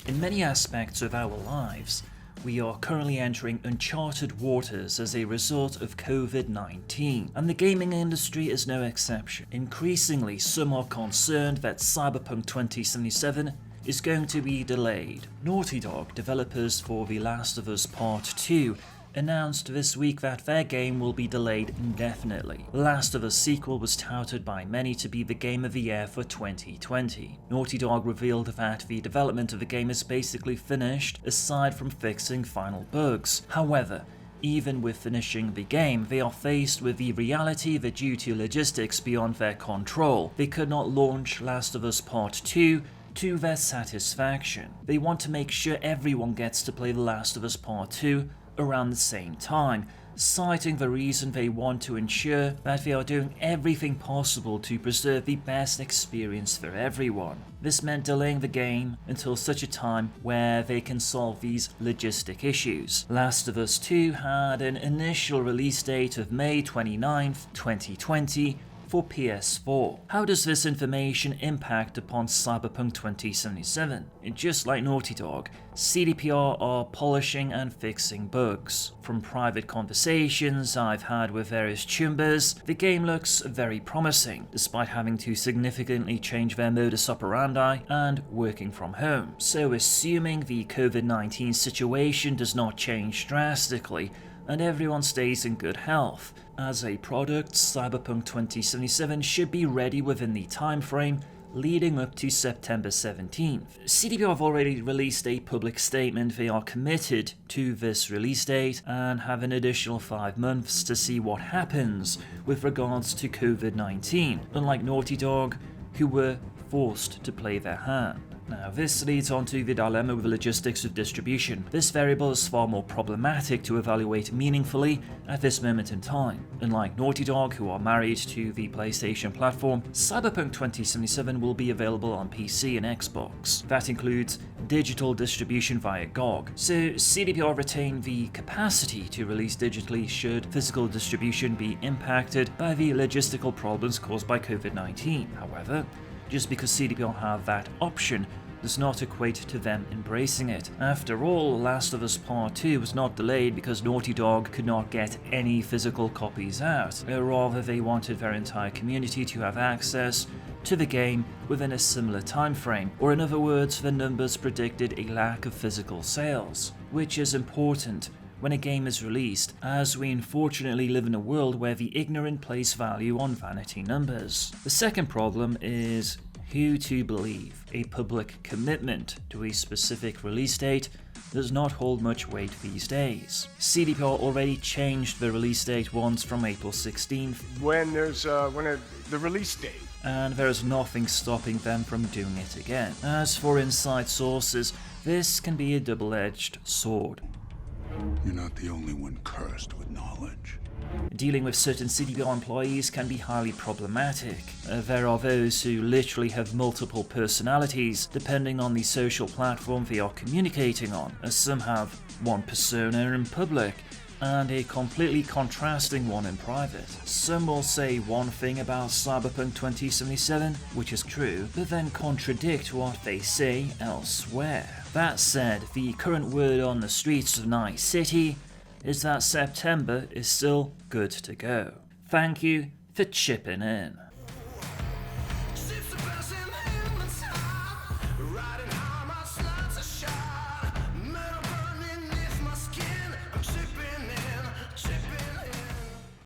In many aspects of our lives, we are currently entering uncharted waters as a result of COVID-19, and the gaming industry is no exception. Increasingly, some are concerned that Cyberpunk 2077 is going to be delayed. Naughty Dog, developers for The Last of Us Part 2, announced this week that their game will be delayed indefinitely. The Last of Us sequel was touted by many to be the game of the year for 2020. Naughty Dog revealed that the development of the game is basically finished, aside from fixing final bugs. However, even with finishing the game, they are faced with the reality that due to logistics beyond their control, they could not launch Last of Us Part 2 to their satisfaction. They want to make sure everyone gets to play The Last of Us Part 2 around the same time, citing the reason they want to ensure that they are doing everything possible to preserve the best experience for everyone. This meant delaying the game until such a time where they can solve these logistic issues. Last of Us 2 had an initial release date of May 29th, 2020, for PS4. How does this information impact upon Cyberpunk 2077? Just like Naughty Dog, CDPR are polishing and fixing bugs. From private conversations I've had with various chambers, the game looks very promising, despite having to significantly change their modus operandi and working from home. So assuming the COVID-19 situation does not change drastically, and everyone stays in good health, as a product, Cyberpunk 2077 should be ready within the time frame leading up to September 17th. CDPR have already released a public statement they are committed to this release date and have an additional 5 months to see what happens with regards to COVID-19, unlike Naughty Dog, who were forced to play their hand. Now, this leads on to the dilemma with the logistics of distribution. This variable is far more problematic to evaluate meaningfully at this moment in time. Unlike Naughty Dog, who are married to the PlayStation platform, Cyberpunk 2077 will be available on PC and Xbox. That includes digital distribution via GOG, so CDPR retain the capacity to release digitally should physical distribution be impacted by the logistical problems caused by COVID-19. However, just because CDPR have that option does not equate to them embracing it. After all, Last of Us Part 2 was not delayed because Naughty Dog could not get any physical copies out. Rather, they wanted their entire community to have access to the game within a similar time frame, or in other words, the numbers predicted a lack of physical sales, which is important when a game is released, as we unfortunately live in a world where the ignorant place value on vanity numbers. The second problem is who to believe. A public commitment to a specific release date does not hold much weight these days. CDPR already changed the release date once from April 16th when the release date, and there is nothing stopping them from doing it again. As for inside sources, this can be a double-edged sword. You're not the only one cursed with knowledge. Dealing with certain CDPR employees can be highly problematic. There are those who literally have multiple personalities depending on the social platform they are communicating on, as some have one persona in public and a completely contrasting one in private. Some will say one thing about Cyberpunk 2077, which is true, but then contradict what they say elsewhere. That said, the current word on the streets of Night City is that September is still good to go. Thank you for chipping in.